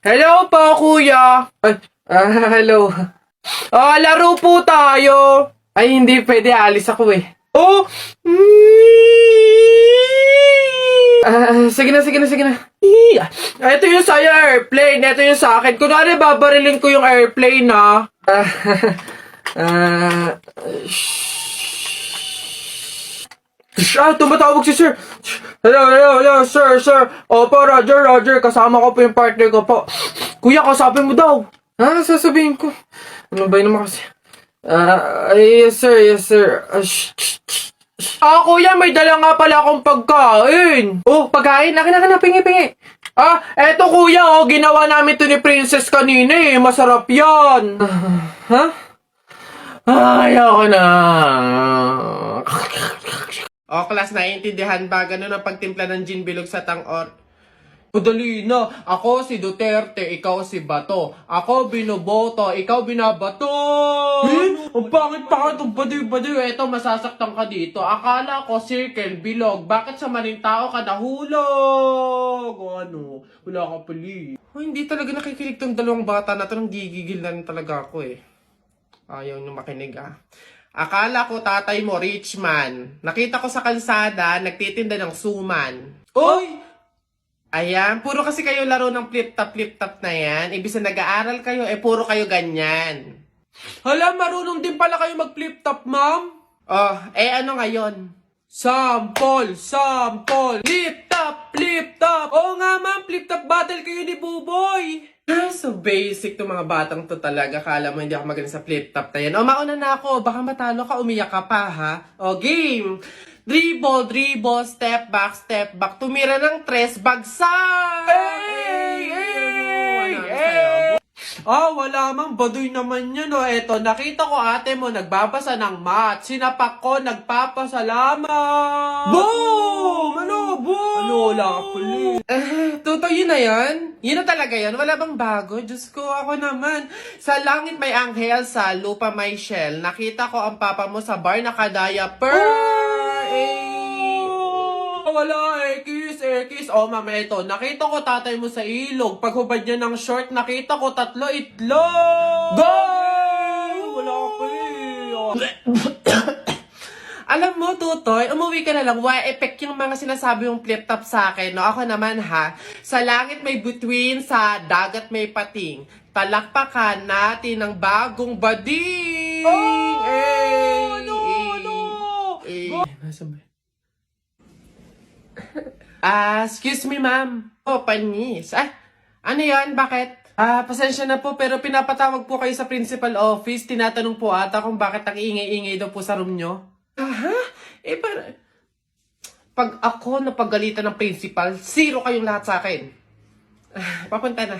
Hello po, kuya. Ay, hello. Laro po tayo. Ay, hindi pwede. Alis ako eh. Oh! Sige na, sige na, sige na. Ito yung sa'yo, airplane. Ito yung sa akin. Kunwari, babarilin ko yung airplane, ha? Tumatawag si sir. Hello, sir. Opo, Roger. Kasama ko po yung partner ko po. Kuya, kausapin mo daw. Sasabihin ko. Ano ba yun naman kasi? Yes, sir. Kuya, may dala nga pala akong pagkain. Oh, pagkain? Akin, pingi. Eto kuya, ginawa namin to ni Princess kanina eh. Masarap yan. Ayoko na. Class, naiintindihan ba? Ganun ang pagtimpla ng gin bilog sa tang-or. Madali na. Ako si Duterte, ikaw si Bato. Ako binoboto, ikaw binabato. Ang pangit-pangit ang baduy-baduy. Eto, masasaktan ka dito. Akala ko circle, bilog. Bakit sa maling tao ka nahulog? Ano? Wala ka pali. Hindi talaga nakikinig tong dalawang bata na to. Nang gigigil na rin talaga ako eh. Ayaw nyo makinig Akala ko tatay mo, rich man. Nakita ko sa kalsada, nagtitinda ng suman. Oy! Ayan, puro kasi kayo laro ng flip-top na yan. Ibig na nag-aaral kayo, puro kayo ganyan. Hala, marunong din pala kayo mag-flip-top, ma'am? Ano ngayon? Sample! Flip-top! Oo nga, ma'am, flip-top battle kayo ni Buboy! So basic to mga batang to talaga. Kala mo hindi ako magaling sa flip-top na yan. Mauna na ako. Baka matalo ka, umiyak ka pa, ha? Game! Dribble, step back. Tumira ng tres, bagsak! Wala mang baduy naman yun, Eto, nakita ko ate mo nagbabasa ng math. Sinapak ko, nagpapasalamat! Boom! Boom! Wala ka puli. Totoo yun na yan? Yun na talaga yan? Wala bang bago? Diyos ko, ako naman. Sa langit may anghel, sa lupa may shell. Nakita ko ang papa mo sa bar naka-diaper. Wala kiss. Mama, ito. Nakita ko tatay mo sa ilog. Paghubad niya ng short, nakita ko 3 itlog. Go! Wala ka pala Alam mo, Tutoy, umuwi ka na lang. Why effect yung mga sinasabi yung flip-top sa akin, no? Ako naman, sa langit may bituin, sa dagat may pating. Talakpakan natin ng bagong bading! Nasaan ba? Excuse me, ma'am. Panis. Ano yan? Bakit? Pasensya na po, pero pinapatawag po kayo sa principal office. Tinatanong po ata kung bakit ang ingay-ingay daw po sa room nyo. Pag ako napagalitan ng principal, 0 kayong lahat sa akin. Papunta na.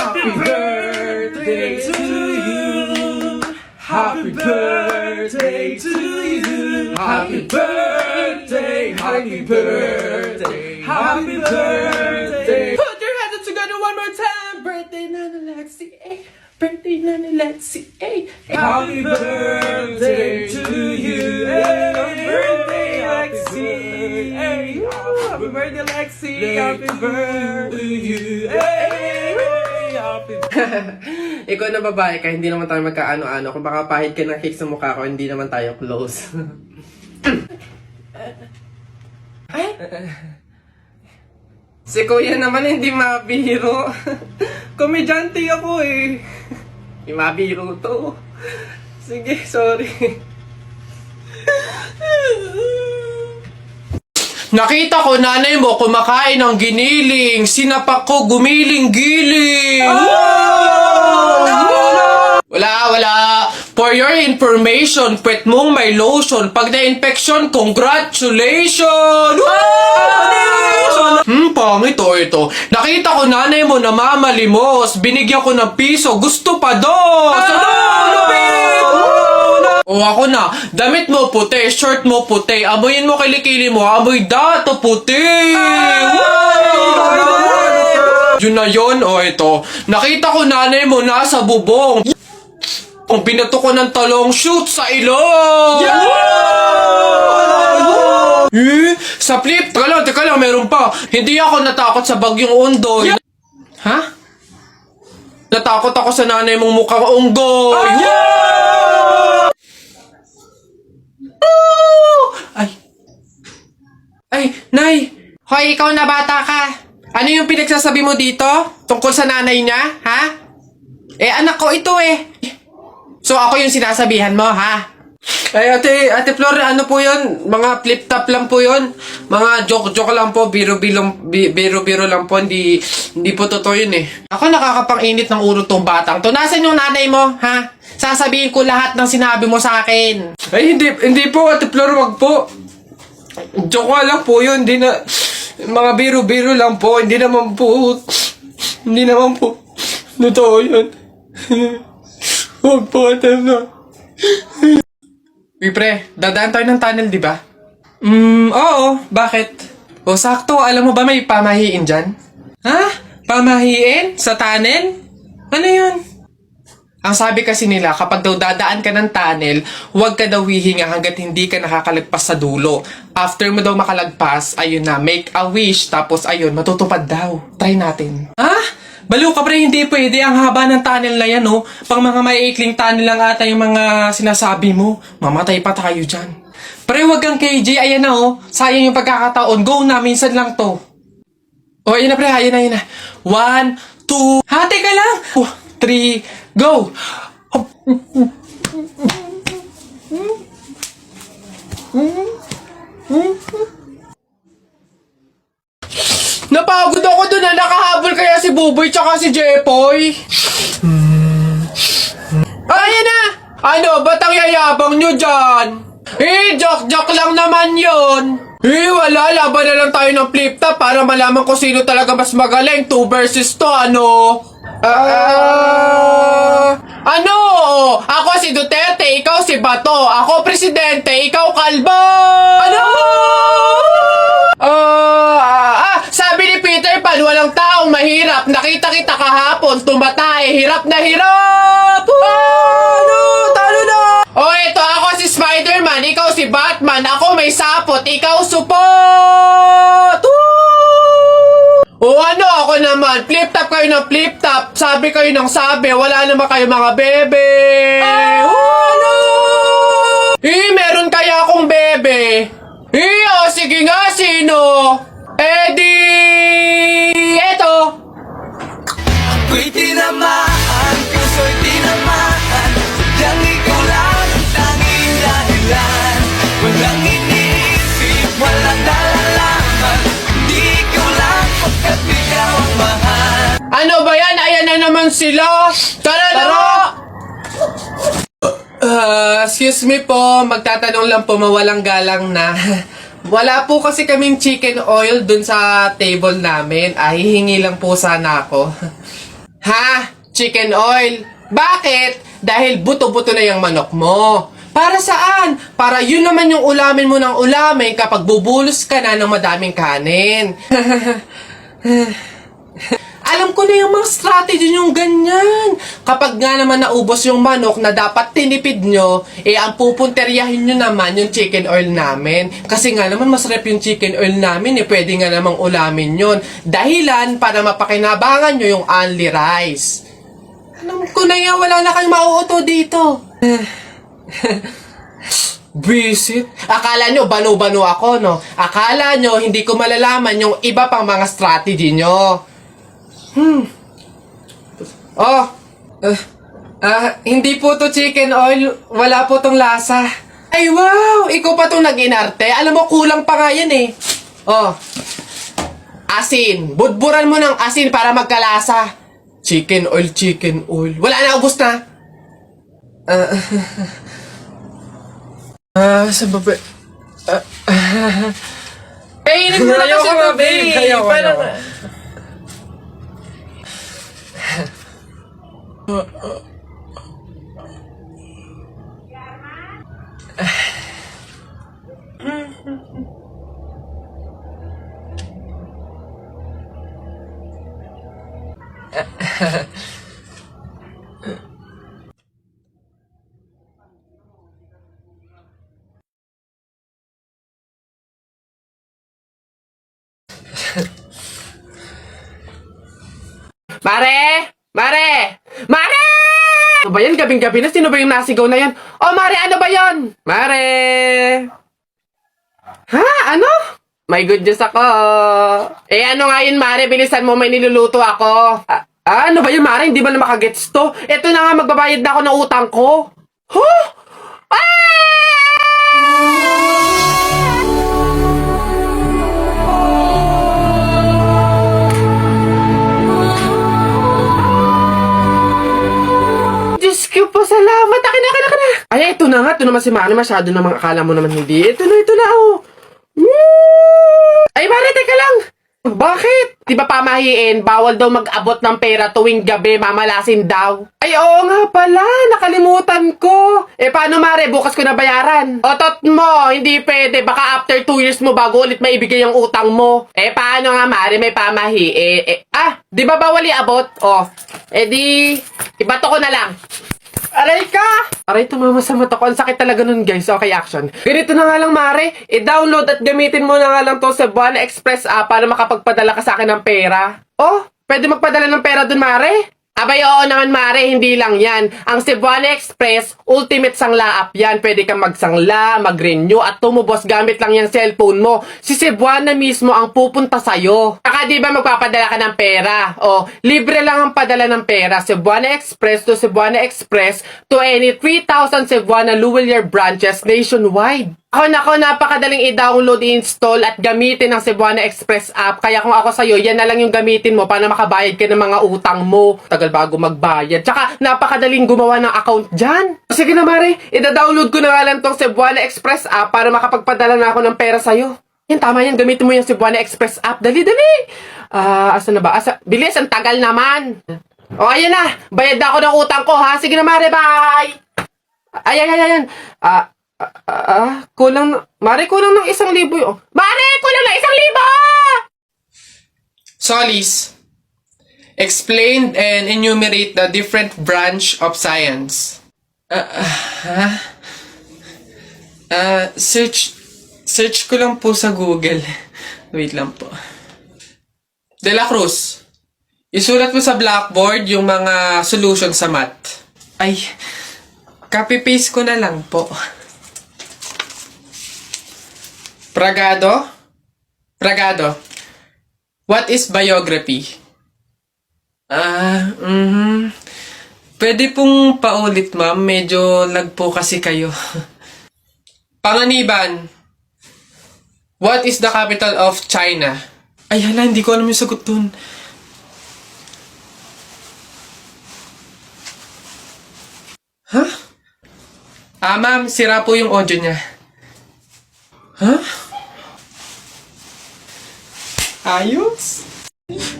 Happy birthday to you. Happy birthday to you. Happy birthday. Happy birthday. Happy birthday. Put your hands together one more time. Birthday, Nana Lexi. Birthday, Nana Lexi. Happy birthday to you. Happy birthday, Lexi. Happy birthday, Lexi. Happy birthday to you. Ikaw na babae ka, hindi naman tayo magkaano-ano. Kung baka pahid ka ng cake sa mukha ko, hindi naman tayo close. Si kuya naman hindi mabiro. Komedyante ako eh. Hindi mabiro to. Sige, sorry. Nakita ko nanay mo kumakain ng giniling. Sinapak ko gumiling-giling. Wala. For your information, pwet mong may lotion. Pag na-infection, congratulations! Pangit ito. Nakita ko nanay mo namamalimos. Binigyan ko ng piso. Gusto pa doon. Ako na. Damit mo puti, short mo puti. Amoyin mo kilikili mo. Amoy dato puti. Yun na yun, ito. Nakita ko nanay mo nasa bubong. Kung binato ko ng talong, shoot sa ilong! Sa flip, teka lang, meron pa. Hindi ako natakot sa bagyong Undoy. Natakot ako sa nanay mong mukhang unggoy. Yeah! Ay. Ay, Nay. Hoy, ikaw na bata ka. Ano yung pinagsasabi mo dito? Tungkol sa nanay niya, ha? Eh, anak ko ito eh. So, ako yung sinasabihan mo, ha? Ay, ate Flor, ano po yun? Mga flip-top lang po yun. Mga joke-joke lang po. Biro-biro lang po. Hindi po totoo yun eh. Ako nakakapang-init ng ulo tong batang to. Nasaan yung nanay mo, ha? Sasabihin ko lahat ng sinabi mo sa akin. Ay, hindi po, ate Flor, wag po. Joke nga lang po yun. Hindi na... Mga biro-biro lang po. Hindi naman po... Totoo yun. Wag po, ate Flor. Uy, pre, dadaan tayo ng tunnel, di ba? Oo. Bakit? O, sakto. Alam mo ba may pamahiin dyan? Ha? Pamahiin? Sa tunnel? Ano yun? Ang sabi kasi nila, kapag daw dadaan ka ng tunnel, huwag ka daw hihinga hanggat hindi ka nakakalagpas sa dulo. After mo daw makalagpas, ayun na, make a wish, tapos ayun, matutupad daw. Try natin. Ha? Baliw ka pre, hindi pwede. Ang haba ng tunnel na yan, oh. Pang mga maiikling tunnel lang ata yung mga sinasabi mo. Mamatay pa tayo dyan. Pre, wag kang KJ. Ayan na, oh. Sayang yung pagkakataon. Go na, minsan lang to. Oh, ayan na pre, ayan na. 1, 2, ha, teka lang. 3, go. Napagod ako doon na nakahabol kaya si Buboy tsaka si Jepoy. Ayan na! Ano, ba't ang yayabang nyo dyan? Joke-joke lang naman yon. Wala, laban na lang tayo ng flip-top para malaman ko sino talaga mas magaling. 2 versus 2, ano? Ano? Ako si Duterte, ikaw si Bato. Ako presidente, ikaw kalbo. Ano? Sabi ni Peter Pan, walang taong mahirap. Nakita kita kahapon, tumatay, hirap na hirap. Ano? Talo na. Ito ako si Spider-Man, ikaw si Batman. Ako may sapot, ikaw supot. Ano ako naman? Flip-top kayo ng flip-top. Sabi kayo ng sabi. Wala naman kayo mga bebe. Ano? Meron kaya akong bebe. Sige nga, sino? Eto. Ako'y tinamaan, puso'y tinamaan. Sadyang ikaw lang ang tanging dahilan. Walang iniisip, walang nalalaman. Di ikaw lang pagkat ikaw ang mahal. Ano ba yan? Ayan na naman sila. Tara! Excuse me po. Magtatanong lang po, mawalang galang na. Wala po kasi kaming chicken oil dun sa table namin. Hihingi lang po sana ako. Ha? Chicken oil? Bakit? Dahil buto-buto na yung manok mo. Para saan? Para yun naman yung ulamin mo ng ulamin kapag bubulos ka na ng madaming kanin. Alam ko na yung mga strategy yung ganyan. Kapag nga naman naubos yung manok na dapat tinipid nyo, ang pupunteryahin nyo naman yung chicken oil namin. Kasi nga naman masarap yung chicken oil namin, pwede nga namang ulamin yun. Dahilan para mapakinabangan nyo yung only rice. Alam ko na yan, wala na kayong mauuto dito. Visit? Akala nyo bano-bano ako, no? Akala nyo hindi ko malalaman yung iba pang mga strategy nyo. Hindi po to chicken oil. Wala po tong lasa. Ay, wow! Ikaw pa tong nag-inarte. Alam mo, kulang pa nga yan eh. Asin. Budburan mo ng asin para magkalasa. Chicken oil, chicken oil. Wala na, ubos na. Sa baba. Kainin mo na kasi ito, babe. Parang... Pare! Mare! Mare! Ano ba yan? Gabing-gabi na. Sino ba yung nasigaw na yan? Oh, Mare, ano ba yan? Mare! Ha? Ano? My goodness ako. Eh, ano nga yun, Mare? Bilisan mo, may niluluto ako. Ano ba yun, Mare? Hindi ba na makagets to? Ito na nga, magbabayad na ako ng utang ko. Huh? Diyos ko po, salamat. Akin na. Ay, ito na nga. Ito naman si Mare. Masyado namang akala mo naman hindi. Ito na, oh. Woo! Ay, Mare, teka lang. Bakit? Di ba pamahiin, bawal daw mag-abot ng pera tuwing gabi, mamalasin daw. Ay, oo nga pala. Nakalimutan ko. Eh, paano, Mare? Bukas ko na bayaran. Otot mo, hindi pwede. Baka after 2 years mo bago ulit maibigay yung utang mo. Eh, paano nga, Mare? May pamahiin. Di ba bawal iabot? Oh, di, ibato ko na lang. Aray ka! Aray, tumama sa mata ko. Ang sakit talaga nun, guys. Okay, action. Ganito na nga lang, Mare. I-download at gamitin mo na nga lang to sa Cebuana Express app para makapagpadala ka sa akin ng pera. Oh, pwede magpadala ng pera dun, Mare? Abay, oo naman, Mare. Hindi lang yan. Ang Cebuana Express, ultimate sangla app yan. Pwede kang magsangla, mag-renew, at tumubos gamit lang yung cellphone mo. Si Cebuana mismo ang pupunta sa'yo. Saka di ba magpapadala ka ng pera? O, libre lang ang padala ng pera. Cebuana Express to Cebuana Express to any 3,000 Cebuana Luwilier branches nationwide. Nako, napakadaling i-download, i-install at gamitin ang Cebuana Express app. Kaya kung ako sa'yo, yan na lang yung gamitin mo para makabayad ka ng mga utang mo. Tagal bago magbayad. Tsaka, napakadaling gumawa ng account dyan. Sige na, Mare. I-download ko na nga lang tong Cebuana Express app para makapagpadala na ako ng pera sa'yo. Yan, tama yan. Gamitin mo yung Cebuana Express app. Dali. Asa na ba? Bilis, ang tagal naman. O, ayan na. Bayad na ako ng utang ko, ha? Sige na, Mare. Bye! Ayan. Kulang Mare, kulang ng 1,000 yun. Mare, kulang ng 1,000! Solis, explain and enumerate the different branch of science. Search ko lang po sa Google. Wait lang po. De La Cruz, isulat mo sa blackboard yung mga solution sa math. Ay, copy-paste ko na lang po. Pragado, what is biography? Pwede pong paulit, ma'am. Medyo lag po kasi kayo. Panganiban, what is the capital of China? Ay, hala, hindi ko alam yung sagot dun. Huh? Ma'am, sira po yung audio niya. Huh? Ayos.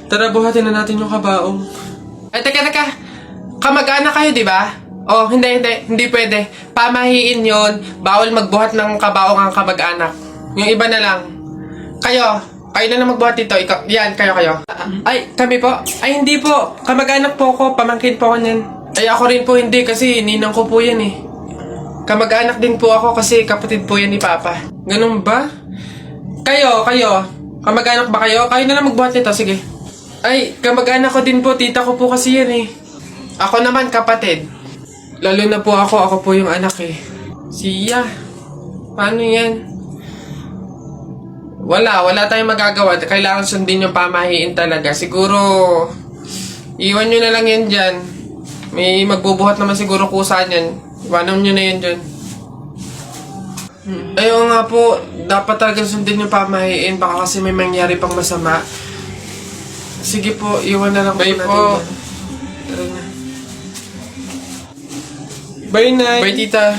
Tara, buhatin na natin yung kabaong. Ay, teka. Kamag-anak kayo, di ba? Oh, hindi pwede. Pamahiin yon. Bawal magbuhat ng kabaong ang kamag-anak. Yung iba na lang. Kayo na lang magbuhat dito. Yan, kayo. Ay, kami po? Ay, hindi po. Kamag-anak po ako. Pamangkin po ako niyan. Ay, ako rin po hindi kasi ninang ko po yan eh. Kamag-anak din po ako kasi kapatid po yan ni Papa. Ganun ba? Kayo. Kamag-anak ba kayo? Kayo na lang magbuhat nito, sige. Ay, kamag-anak ko din po. Tita ko po kasi yan eh. Ako naman kapatid. Lalo na po ako po yung anak eh. Siya. Paano yan? Wala tayong magagawa. Kailangan sundin yung pamahiin talaga. Siguro, iwan nyo na lang yan dyan. May magbubuhat naman siguro kusa yan. Iwanan nyo na yan dyan. Ayaw nga po, dapat talaga sundin yung pamahiin. Baka kasi may mangyari pang masama. Sige po, iwan na lang po natin. Bye po. Tara na. Bye, Nay. Bye, Tita.